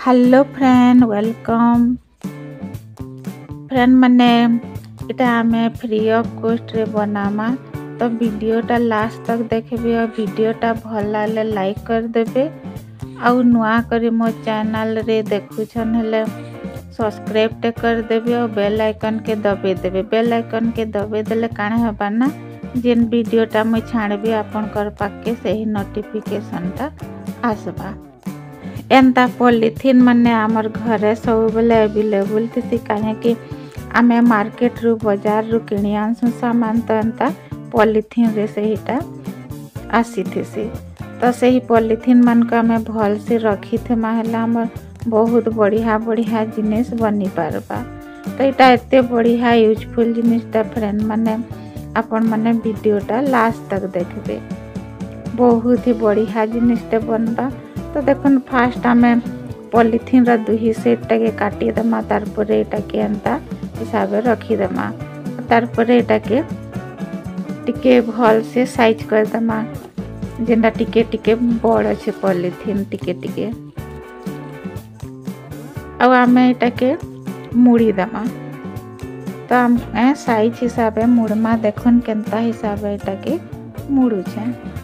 Hello friend welcome friend माने इटा हमें फ्री ऑफ कॉस्ट रे बनामा तो वीडियोटा लास्ट तक देखबे और वीडियोटा भल लागले लाइक कर देबे आउ नुआ करी मो चैनल रे देखुछन हेले सब्सक्राइब टे कर देबे और बेल आइकन के दबे देबे। बेल आइकन के दबे देले काणे हबा ना जेन वीडियोटा मैं छाड़बी आपन कर पाके सही नोटिफिकेशन टा आसबा। एंता पॉलिथीन माने आमर घरे सब बेले अवेलेबल थी कहीं आमे मार्केट रु बाजार रु किणी आनसु सामान तो एंता पॉलिथीन रे सहीटा आसी थी तो सही पॉलिथीन मान को आमे भल से रखी थे माहला हमर बहुत बढ़िया बढ़िया जिनिस बनी पारबा। तो इटा एते बढ़िया यूजफुल जिनिसटा फ्रेंड माने अपन माने वीडियोटा लास्ट तक देखबे बहुत ही बढ़िया जिनिसटा बनबा। तो देखुन फास्ट आमे पॉलिथीन रा दुही सेट टाके काटी दमा तारपर एटाके एंता हिसाब रखी दमा तारपर एटाके टिके भल से साइज कर दमा जेंदा टिके टिके बड़ अच्छे पॉलिथीन टिके टिके अब आमे एटाके मुड़ी दमा तो आम साइज हिसाब मुड़मा देखुन केंता हिसाब एटाके मुड़ू छे।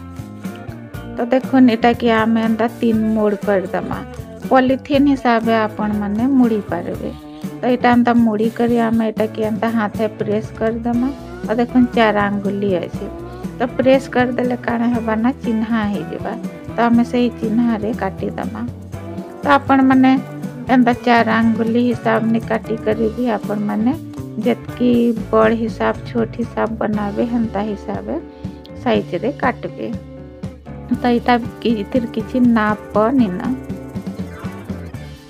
तो देखुन एटा कि आमे एंता 3 मोड़ कर दमा पॉलिथीन हिसाब आपण माने मुड़ी पारबे। तो एटा एंता मुड़ी करी आमे एटा कि एंता हाथे प्रेस कर दमा और देखुन 4 आंगुली अछि तो प्रेस कर देले काणे हबा ना चिन्हा हे जेबा तो आमे सही चिन्हा रे काटी दमा। तो आपण माने एंता 4 आंगुली हिसाब ने काटी करी भी आपण माने जतकी बड़ हिसाब छोट हिसाब बनावे हंता हिसाब साइज रे काटबे। तो इटा इतिर किछि नाप निना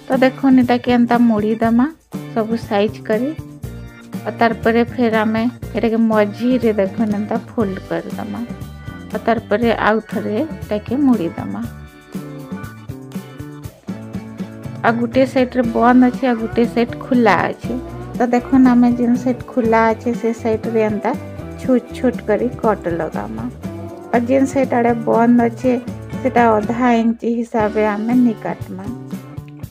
तो देखो इटा के एंता मुड़ी दमा सब साइज करी और तार परे फिर आमे एटा के मझी रे देखो एंता फोल्ड कर दमा और तार परे आउ थरे एटा के मुड़ी दमा आ गुटे साइड रे बंद अछि आ गुटे साइड खुला अछि। तो देखो आमे जिन साइड खुला अछि से साइड रे एंता छोट छोट करी कट लगामा और जिन साइड आड़े बंद अच्छे सेटा आधा इंच हिसाब आमे नि काटमा।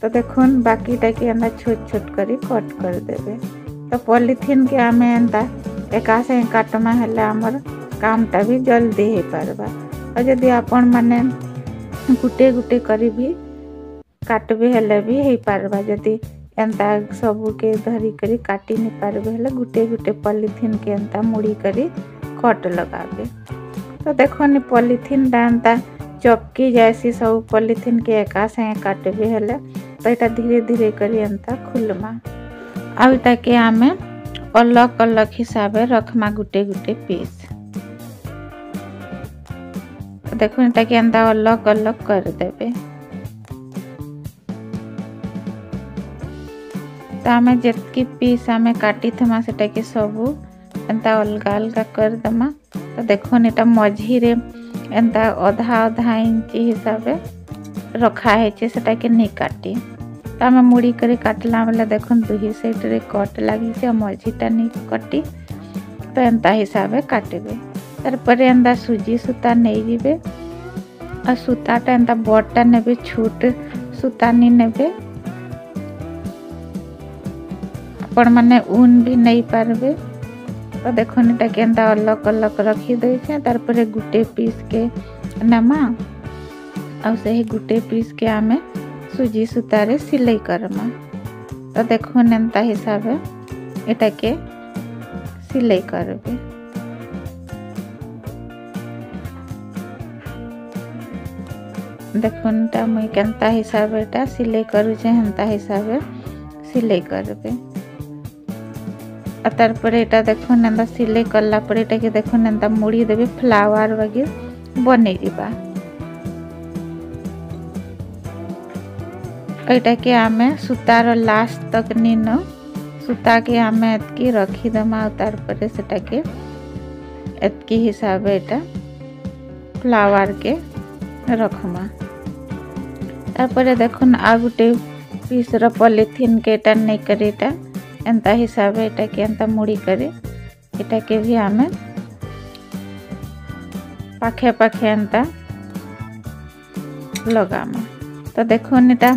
तो देखुन बाकी टाके एंता छोट छोट करी कट कर देबे। तो पॉलिथीन के आमे एंता एका से काटमा हेले हमर कामटा भी जल्दी हे पारबा और यदि आपण माने गुटे गुटे करी भी काटबे हेले भी हे पारबा यदि एंता सब के धरी करी काटी नि पारबे हेले गुटे गुटे पॉलिथीन के एंता मुड़ी करी कट लगाबे। तो देखो नि पॉलिथीन डांता चपकी जैसी सब पॉलिथीन के एका संगे काटबे हेले तो इटा धीरे धीरे करी एंता खुलमा आ इटा के आमे अलग अलग हिसाब रखमा गुटे गुटे पीस। तो देखो इटा के एंता अलग अलग कर देबे। तो आमे जतकी पीस आमे काटी थमा सेटा के सब एंता अलग अलग कर दमा। तो देखो एटा मझी रे एंता आधा आधा इंच हिसाब रखा है सेटा के नहीं काटी। तो आमे मुड़ी करे काटला बेला देखो दुही साइड रे कट लागी छे मझीटा नहीं कटी तो एंता हिसाब काटबे। तार परे एंता सुजी सूता नहीं जीबे और सूताटा एंता बड़टा नेबे छोट सूता नहीं नेबे आपण माने ऊन भी नहीं पारबे। तो देखो इटा के एंता अलग अलग रखी दे छे तार परे गुटे पीस के नमा और सही गुटे पीस के आमे सुजी सूता रे सिलाई करमा। तो देखो एंता हिसाब इटा के सिलाई करबे। देखो एंता मुई केंता हिसाब एटा सिलाई करू छे हेंता हिसाब सिलाई करबे। तार पर एटा देखो एंता सिलाई करला पर एटा के देखो एंता मुड़ी देबे फ्लावर वगैरह बने दिबा। एटा के आमे सूतार लास्ट तक निनो सूता के आमे एतकी रखी दमा तार पर सेटा के एतकी हिसाब एटा फ्लावर के रखमा। तार पर देखो आ गुटे पीस र पॉलिथीन के एटा नहीं करे एटा एंता हिसाब एटा के एंता मुड़ी करे एटा के भी आमे पाखे पाखे एंता लगामा। तो देखो एटा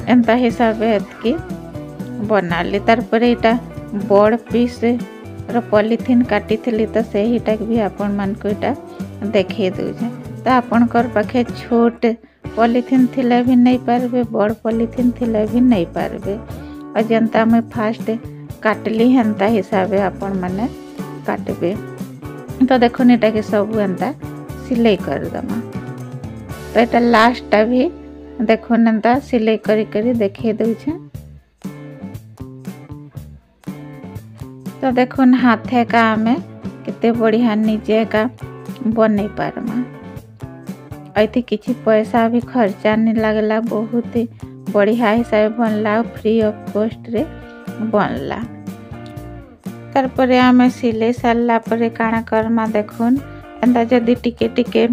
एंता हिसाब की बनाली। तार परे इटा बड़ पीस रो पॉलिथिन काटी थी तो सहीटा भी आपण मान को इटा देखे दूचे। तो आपणकर पाखे छोट पॉलिथिन थिले भी नहीं पारबे, बड़ पॉलिथिन थिले भी नहीं पारबे। और जनता मैं फास्ट काटली हेन्ता हिसाब आपण माने काटबे। तो देखो एटा के सब एंता सिलाई कर दमा। तो एटा लास्ट भी देखो एंता सिलाई करी करी देखे दूचे। तो देखो हाथे का आमे कितने बढ़िया निजे का बन पारमा। ऐति किसी पैसा भी खर्चा नहीं लगला, बहुत ही बढ़िया हिसाब बनला, फ्री ऑफ कॉस्ट रे बनला। तार परे आमे सिले सारला परे काना करमा देखुन एंता जदि टिके टिके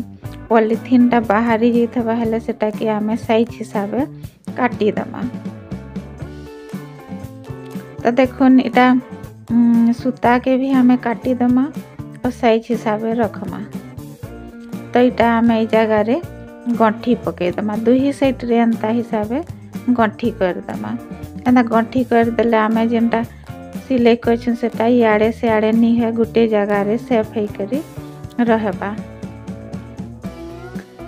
पॉलिथिन टा बाहरी जाइथबा हेले सेटा कि आमे साइज हिसाब काटी दमा। तो देखुन इटा सूता के भी हमें काटी दमा और साइज हिसाब रखमा। तो इटा हमें ई जगह रे गंठी पके दमा, दुही साइड रे एंता हिसाब गंठी कर दमा। एंता गंठी कर देले हमें जेनटा सिलाई करछन सेटा याड़े से आड़े नहीं है, गुटे जगह रे सेफ है करी रहबा।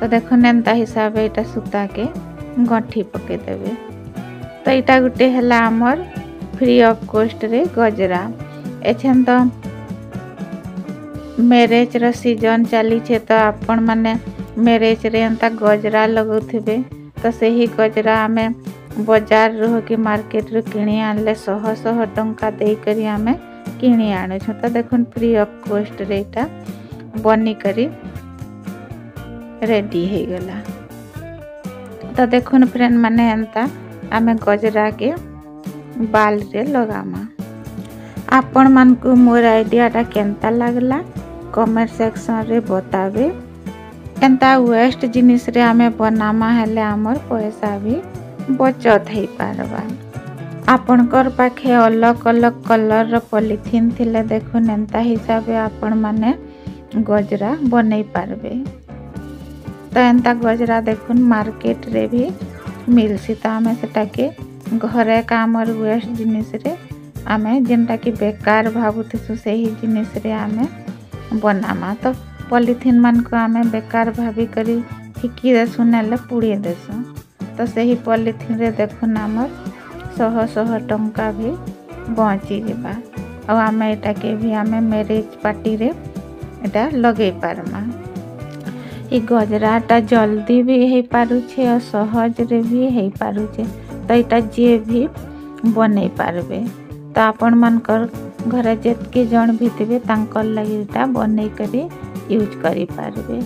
तो देखो एंता हिसाब इटा सूता के गंठी पके देबे। तो इटा गुटे हला हमर फ्री ऑफ कॉस्ट रे गजरा। एछन तो मैरेज रो सीजन चली छे तो आपण माने मैरेज रे एंता गजरा लगौथिबे। तो सही गजरा हमें बाजार रह कि मार्केट रे किणी आनले 100 टंका दे करी हमें किणी आनु छ। तो देखुन फ्री ऑफ कॉस्ट रे एटा बनी करी रेडी हे गला। तो देखुन फ्रेंड माने एंता हमें गजरा के बाल रे लगामा। आपण मान को मोर आइडिया टा केनता लागला कमेंट सेक्शन रे बताबे। एंता वेस्ट जिनिस रे हमें बनामा हेले हमर पैसा भी बचत हे पारबा। आपणकर पाखे अलग अलग कलर रो पॉलिथिन थिले देखो एंता हिसाब आपण माने गजरा बनै पारबे। तो एंता गजरा देखुन मार्केट रे भी मिलसी। तो हमें सेटा के घरे का हमर वेस्ट जिनिस रे आमे जेनटा कि बेकार भावुथिसु सही जिनिस रे आमे बनामा। तो पॉलिथिन मान को आमे बेकार भाभी करी फिकी देसु नेले पुड़ी देसु। तो सही पॉलिथिन रे देखुन हमर 100 टंका भी बची जेबा। और आमे एटा के भी आमे मैरिज पार्टी रे एटा लगे पारमा। ई गजराटा जल्दी भी हे पारुछे और सहज रे भी हे पारुछे। तो एटा जे भी बनै पारबे। तो आपण मानकर घरे जेतके जन भी थे तांकर लगी बनै करी यूज करी पारबे।